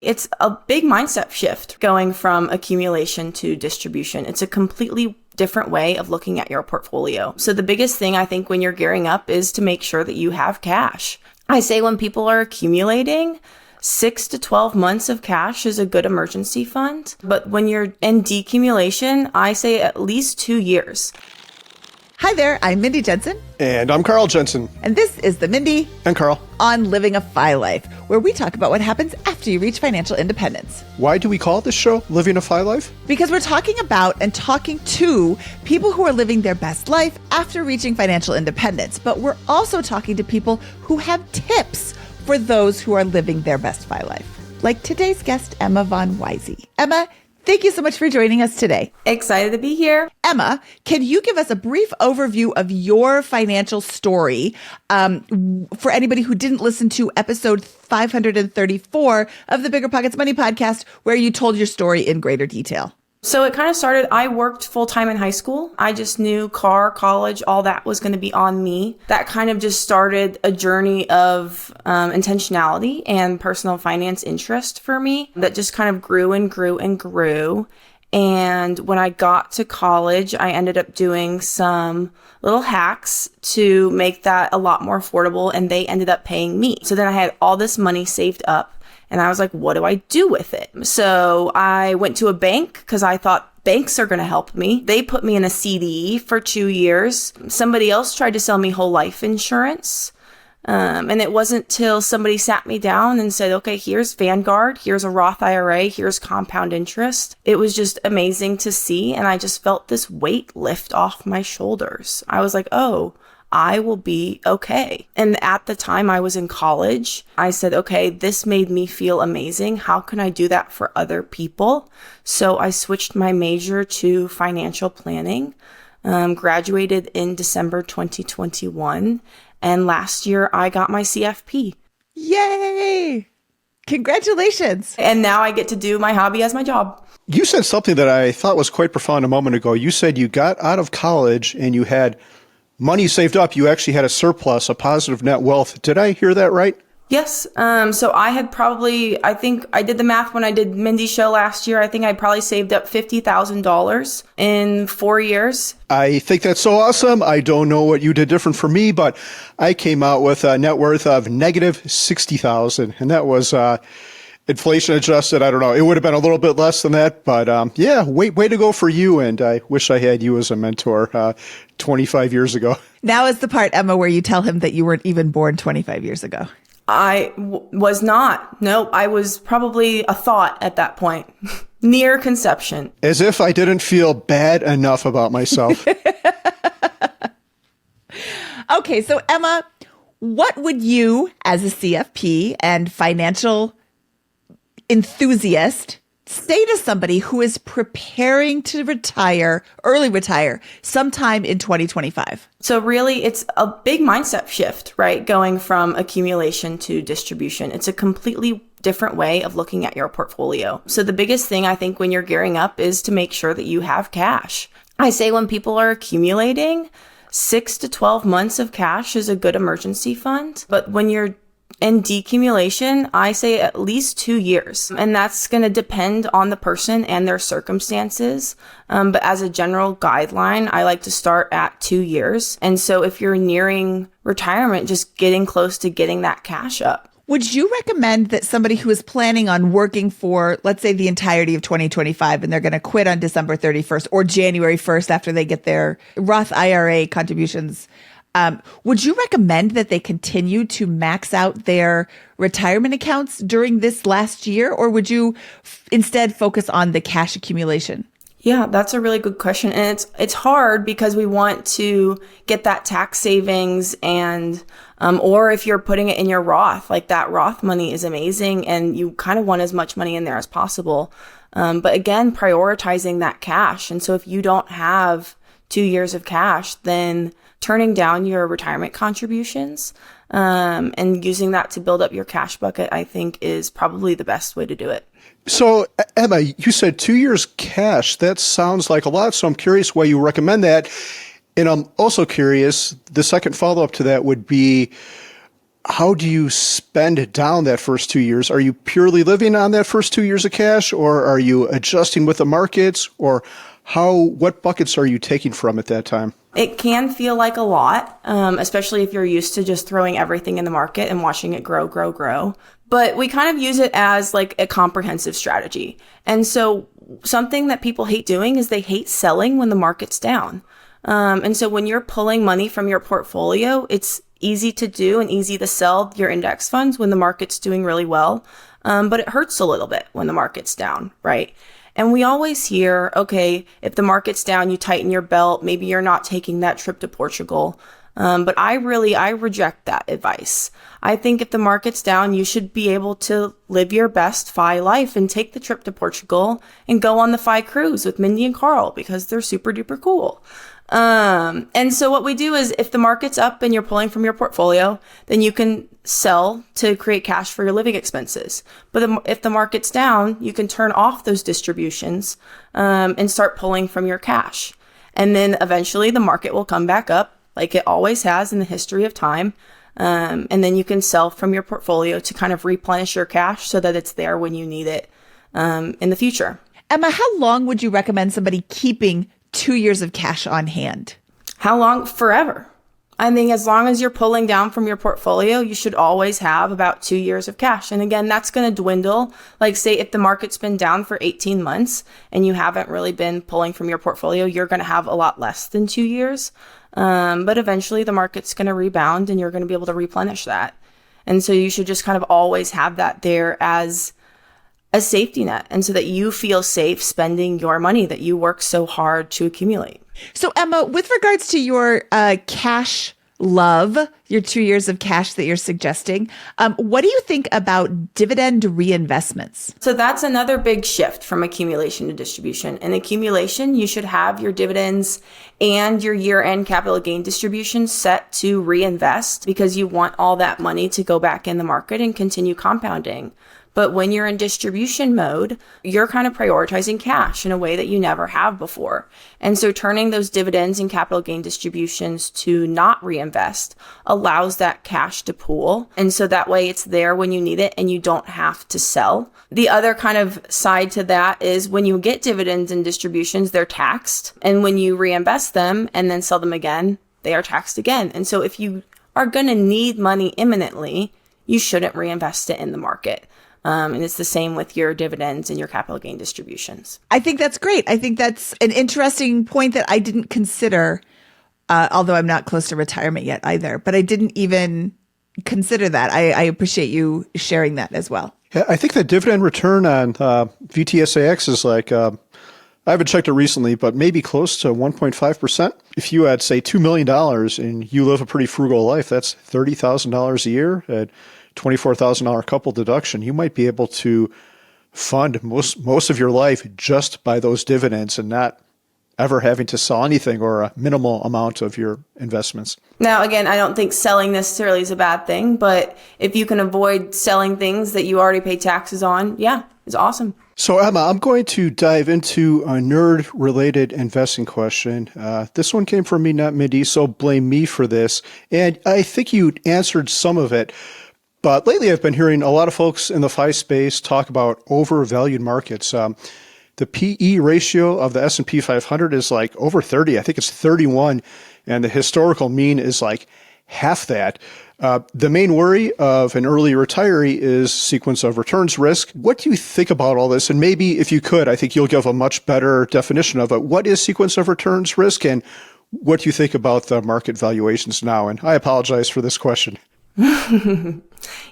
It's a big mindset shift going from accumulation to distribution. It's a completely different way of looking at your portfolio. So the biggest thing I think when you're gearing up is to make sure that you have cash. I say when people are accumulating, 6 to 12 months of cash is a good emergency fund. But when you're in decumulation, I say at least 2 years. Hi there, I'm Mindy Jensen. And I'm Carl Jensen. And this is the Mindy and Carl on Living a Fi Life, where we talk about what happens after you reach financial independence. Why do we call this show Living a Fi Life? Because we're talking about and talking to people who are living their best life after reaching financial independence. But we're also talking to people who have tips for those who are living their best Fi Life. Like today's guest, Emma von Weise. Emma, thank you so much for joining us today. Excited to be here. Emma, can you give us a brief overview of your financial story for anybody who didn't listen to episode 534 of the BiggerPockets Money Podcast, where you told your story in greater detail? So it kind of started, I worked full-time in high school. I just knew college, all that was going to be on me. That kind of just started a journey of intentionality and personal finance interest for me that just kind of grew and grew and grew. And when I got to college, I ended up doing some little hacks to make that a lot more affordable, and they ended up paying me. So then I had all this money saved up. And I was like, what do I do with it? So I went to a bank because I thought banks are going to help me. They put me in a CD for 2 years. Somebody else tried to sell me whole life insurance. And it wasn't till somebody sat me down and said, okay, here's Vanguard, here's a Roth IRA, here's compound interest. It was just amazing to see. And I just felt this weight lift off my shoulders. I was like, oh, I will be okay. And at the time I was in college, I said, okay, this made me feel amazing. How can I do that for other people? So I switched my major to financial planning, graduated in December 2021. And last year I got my CFP. Yay! Congratulations. And now I get to do my hobby as my job. You said something that I thought was quite profound a moment ago. You said you got out of college and you had money saved up. You actually had a surplus, a positive net wealth. Did I hear that right? Yes. So I had I think I did the math when I did Mindy's show last year. I think I probably saved up $50,000 in 4 years. I think that's so awesome. I don't know what you did different from me, but I came out with a net worth of negative $60,000. And that was inflation adjusted. I don't know. It would have been a little bit less than that. But yeah, way to go for you. And I wish I had you as a mentor 25 years ago. Now is the part, Emma, where you tell him that you weren't even born 25 years ago. I was not. Nope. I was probably a thought at that point, near conception. As if I didn't feel bad enough about myself. Okay. So Emma, what would you as a CFP and financial enthusiast say to somebody who is preparing to early retire sometime in 2025? So really, it's a big mindset shift, right? Going from accumulation to distribution. It's a completely different way of looking at your portfolio. So the biggest thing I think when you're gearing up is to make sure that you have cash. I say when people are accumulating, 6 to 12 months of cash is a good emergency fund. But when you're in decumulation, I say at least 2 years. And that's going to depend on the person and their circumstances. But as a general guideline, I like to start at 2 years. And so if you're nearing retirement, just getting close to getting that cash up. Would you recommend that somebody who is planning on working for, let's say, the entirety of 2025 and they're going to quit on December 31st or January 1st after they get their Roth IRA contributions, would you recommend that they continue to max out their retirement accounts during this last year, or would you instead focus on the cash accumulation? Yeah, that's a really good question. And it's hard because we want to get that tax savings and, or if you're putting it in your Roth, like that Roth money is amazing and you kind of want as much money in there as possible. But again, prioritizing that cash. And so if you don't have 2 years of cash, then turning down your retirement contributions, and using that to build up your cash bucket, I think is probably the best way to do it. So, Emma, you said 2 years cash. That sounds like a lot. So I'm curious why you recommend that. And I'm also curious, the second follow-up to that would be, how do you spend down that first 2 years? Are you purely living on that first 2 years of cash, or are you adjusting with the markets, or what buckets are you taking from at that time? It can feel like a lot, especially if you're used to just throwing everything in the market and watching it grow, grow, grow. But we kind of use it as like a comprehensive strategy. And so something that people hate doing is they hate selling when the market's down. And so when you're pulling money from your portfolio, it's easy to do and easy to sell your index funds when the market's doing really well. But it hurts a little bit when the market's down, right? And we always hear, okay, if the market's down, you tighten your belt. Maybe you're not taking that trip to Portugal. But I reject that advice. I think if the market's down, you should be able to live your best FI life and take the trip to Portugal and go on the FI cruise with Mindy and Carl because they're super duper cool. And so what we do is if the market's up and you're pulling from your portfolio, then you can sell to create cash for your living expenses. But if the market's down, you can turn off those distributions, and start pulling from your cash. And then eventually the market will come back up like it always has in the history of time. And then you can sell from your portfolio to kind of replenish your cash so that it's there when you need it, in the future. Emma, how long would you recommend somebody keeping 2 years of cash on hand? How long? Forever. I think as long as you're pulling down from your portfolio, you should always have about 2 years of cash. And again, that's going to dwindle. Like say if the market's been down for 18 months and you haven't really been pulling from your portfolio, you're going to have a lot less than 2 years. But eventually the market's going to rebound and you're going to be able to replenish that. And so you should just kind of always have that there as a safety net. And so that you feel safe spending your money that you work so hard to accumulate. So Emma, with regards to your cash love, your 2 years of cash that you're suggesting, what do you think about dividend reinvestments? So that's another big shift from accumulation to distribution. In accumulation, you should have your dividends and your year-end capital gain distribution set to reinvest because you want all that money to go back in the market and continue compounding. But when you're in distribution mode, you're kind of prioritizing cash in a way that you never have before. And so turning those dividends and capital gain distributions to not reinvest allows that cash to pool. And so that way it's there when you need it and you don't have to sell. The other kind of side to that is when you get dividends and distributions, they're taxed. And when you reinvest them and then sell them again, they are taxed again. And so if you are going to need money imminently, you shouldn't reinvest it in the market. And it's the same with your dividends and your capital gain distributions. I think that's great. I think that's an interesting point that I didn't consider, although I'm not close to retirement yet either, but I didn't even consider that. I appreciate you sharing that as well. Yeah, I think the dividend return on VTSAX is like, I haven't checked it recently, but maybe close to 1.5%. If you had, say, $2 million and you live a pretty frugal life, that's $30,000 a year at $24,000 couple deduction. You might be able to fund most of your life just by those dividends and not ever having to sell anything or a minimal amount of your investments. Now, again, I don't think selling necessarily is a bad thing, but if you can avoid selling things that you already pay taxes on, yeah, it's awesome. So, Emma, I'm going to dive into a nerd-related investing question. This one came from me, not Mindy, so blame me for this. And I think you answered some of it. But lately, I've been hearing a lot of folks in the FI space talk about overvalued markets. The PE ratio of the S&P 500 is like over 30. I think it's 31. And the historical mean is like half that. The main worry of an early retiree is sequence of returns risk. What do you think about all this? And maybe if you could, I think you'll give a much better definition of it. What is sequence of returns risk? And what do you think about the market valuations now? And I apologize for this question.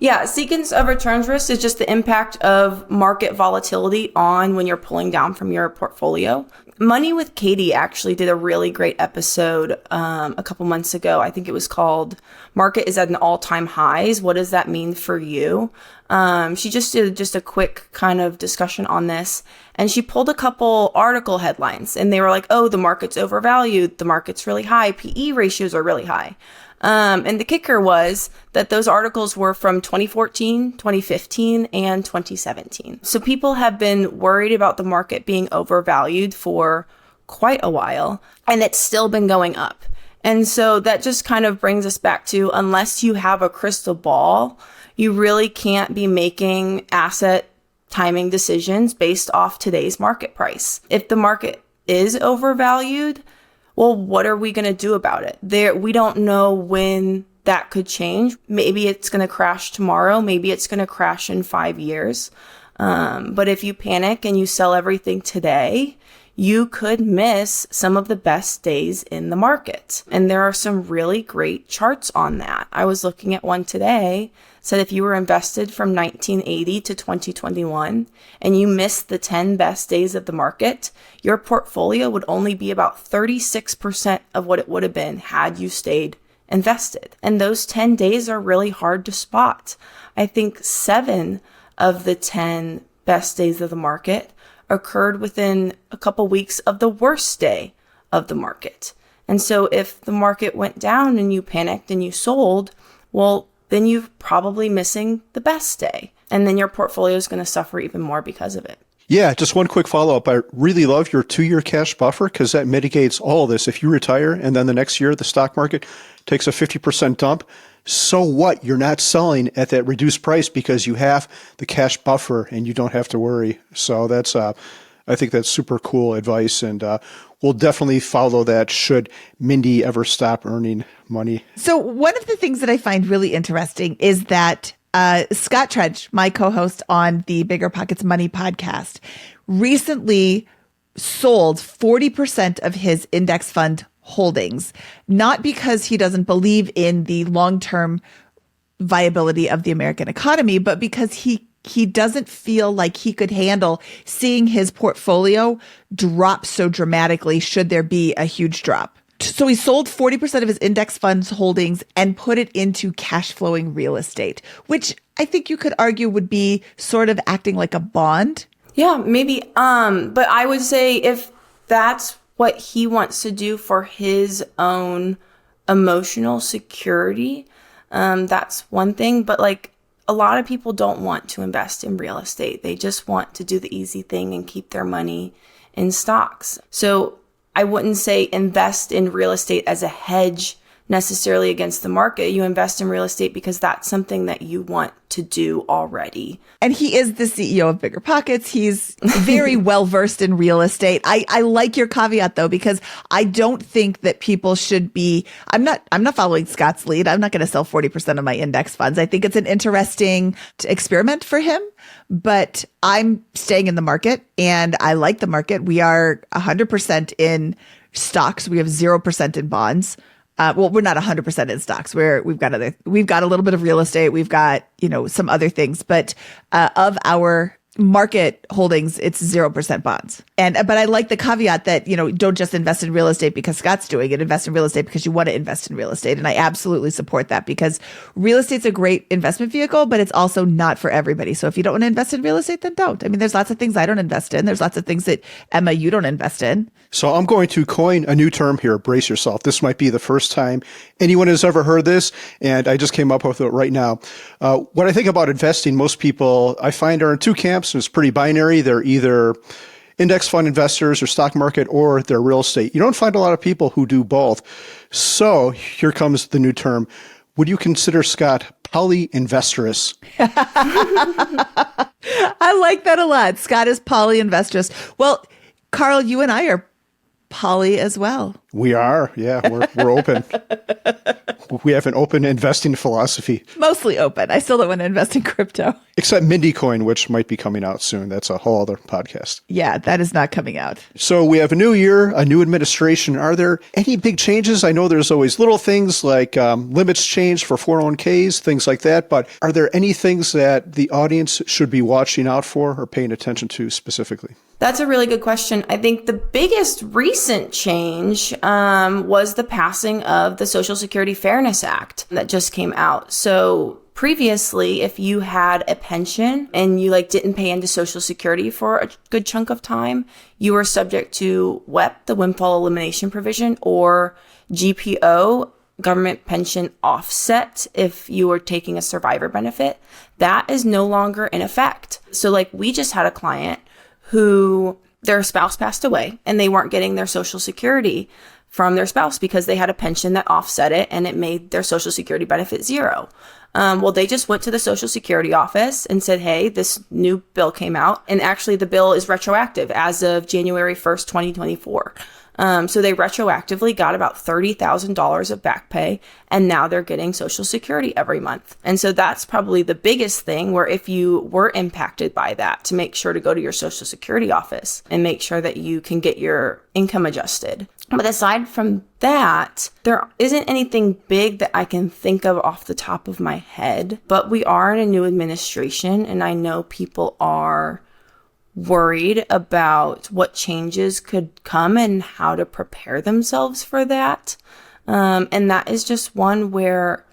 Yeah, sequence of returns risk is just the impact of market volatility on when you're pulling down from your portfolio. Money with Katie actually did a really great episode a couple months ago. I think it was called Market is at an All-Time Highs. What does that mean for you? She just did just a quick kind of discussion on this. And she pulled a couple article headlines. And they were like, oh, the market's overvalued. The market's really high. PE ratios are really high. And the kicker was that those articles were from 2014, 2015, and 2017. So people have been worried about the market being overvalued for quite a while, and it's still been going up. And so that just kind of brings us back to, unless you have a crystal ball, you really can't be making asset timing decisions based off today's market price. If the market is overvalued, well, what are we going to do about it? We don't know when that could change. Maybe it's going to crash tomorrow. Maybe it's going to crash in 5 years. But if you panic and you sell everything today, you could miss some of the best days in the market. And there are some really great charts on that. I was looking at one today, said if you were invested from 1980 to 2021 and you missed the 10 best days of the market, your portfolio would only be about 36% of what it would have been had you stayed invested. And those 10 days are really hard to spot. I think 7 of the 10 best days of the market occurred within a couple weeks of the worst day of the market. And so if the market went down and you panicked and you sold, well, then you're probably missing the best day. And then your portfolio is going to suffer even more because of it. Yeah, just one quick follow-up. I really love your 2-year cash buffer because that mitigates all of this. If you retire and then the next year the stock market takes a 50% dump, so what? You're not selling at that reduced price because you have the cash buffer and you don't have to worry. So that's, I think that's super cool advice, and we'll definitely follow that should Mindy ever stop earning money. So one of the things that I find really interesting is that Scott Trench, my co-host on the BiggerPockets Money podcast, recently sold 40% of his index fund holdings, not because he doesn't believe in the long-term viability of the American economy, but because he doesn't feel like he could handle seeing his portfolio drop so dramatically should there be a huge drop. So he sold 40% of his index funds holdings and put it into cash flowing real estate, which I think you could argue would be sort of acting like a bond. Yeah, maybe. But I would say if that's what he wants to do for his own emotional security, that's one thing. But like, a lot of people don't want to invest in real estate. They just want to do the easy thing and keep their money in stocks. So I wouldn't say invest in real estate as a hedge necessarily against the market. You invest in real estate because that's something that you want to do already. And he is the CEO of BiggerPockets. He's very well versed in real estate. I like your caveat though, because I don't think that people should be, I'm not following Scott's lead. I'm not going to sell 40% of my index funds. I think it's an interesting experiment for him, but I'm staying in the market and I like the market. We are 100% in stocks. We have 0% in bonds. Well, we're not 100% in stocks. We've got a little bit of real estate. We've got, some other things, but of our market holdings, it's 0% bonds. But I like the caveat that, don't just invest in real estate because Scott's doing it. Invest in real estate because you want to invest in real estate. And I absolutely support that because real estate's a great investment vehicle, but it's also not for everybody. So if you don't want to invest in real estate, then don't. I mean, there's lots of things I don't invest in. There's lots of things that, Emma, you don't invest in. So I'm going to coin a new term here. Brace yourself. This might be the first time anyone has ever heard this, and I just came up with it right now. What I think about investing, most people I find are in two camps. It's pretty binary. They're either index fund investors or stock market, or they're real estate. You don't find a lot of people who do both. So here comes the new term. Would you consider Scott polyinvestorous? I like that a lot. Scott is polyinvestorous. Well, Carl, you and I are poly as well. We are. Yeah, we're open. We have an open investing philosophy. Mostly open. I still don't want to invest in crypto. Except Mindy Coin, which might be coming out soon. That's a whole other podcast. Yeah, that is not coming out. So we have a new year, a new administration. Are there any big changes? I know there's always little things like limits change for 401ks, things like that. But are there any things that the audience should be watching out for or paying attention to specifically? That's a really good question. I think the biggest recent change was the passing of the Social Security Fairness Act that just came out. So previously, if you had a pension and you didn't pay into Social Security for a good chunk of time, you were subject to WEP, the Windfall Elimination Provision, or GPO, Government Pension Offset, if you were taking a survivor benefit. That is no longer in effect. So we just had a client who their spouse passed away and they weren't getting their Social Security from their spouse because they had a pension that offset it and it made their Social Security benefit zero. Well, they just went to the Social Security office and said, hey, this new bill came out. And actually, the bill is retroactive as of January 1st, 2024. So they retroactively got about $30,000 of back pay, and now they're getting Social Security every month. And so that's probably the biggest thing, where if you were impacted by that, to make sure to go to your Social Security office and make sure that you can get your income adjusted. But aside from that, there isn't anything big that I can think of off the top of my head. But we are in a new administration, and I know people are worried about what changes could come and how to prepare themselves for that. And that is just one where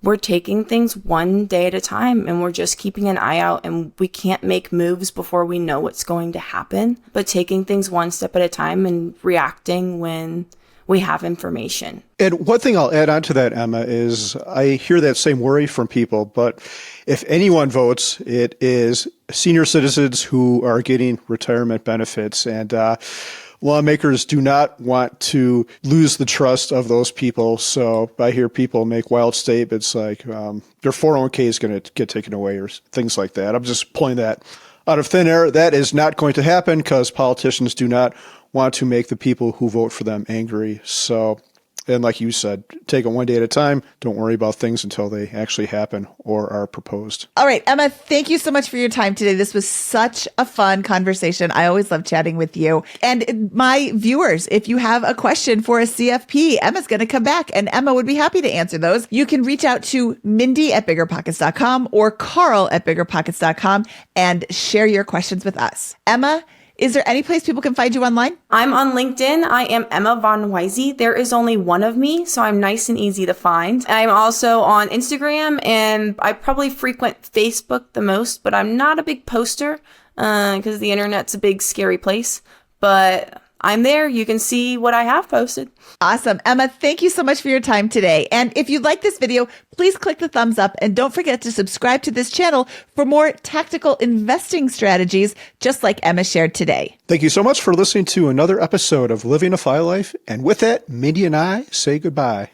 we're taking things one day at a time, and we're just keeping an eye out, and we can't make moves before we know what's going to happen, but taking things one step at a time and reacting when we have information. And one thing I'll add on to that, Emma, is I hear that same worry from people, but if anyone votes, it is senior citizens who are getting retirement benefits. And lawmakers do not want to lose the trust of those people. So I hear people make wild statements like their 401k is going to get taken away or things like that. I'm just pulling that out of thin air. That is not going to happen because politicians do not want to make the people who vote for them angry. So, and like you said, take it one day at a time. Don't worry about things until they actually happen or are proposed. All right, Emma, thank you so much for your time today. This was such a fun conversation. I always love chatting with you. And my viewers, if you have a question for a CFP, Emma's going to come back and Emma would be happy to answer those. You can reach out to Mindy at BiggerPockets.com or Carl at BiggerPockets.com and share your questions with us. Emma, is there any place people can find you online? I'm on LinkedIn. I am Emma von Weise. There is only one of me, so I'm nice and easy to find. I'm also on Instagram, and I probably frequent Facebook the most, but I'm not a big poster because the internet's a big, scary place. But I'm there. You can see what I have posted. Awesome. Emma, thank you so much for your time today. And if you like this video, please click the thumbs up and don't forget to subscribe to this channel for more tactical investing strategies, just like Emma shared today. Thank you so much for listening to another episode of Living a FI Life. And with that, Mindy and I say goodbye.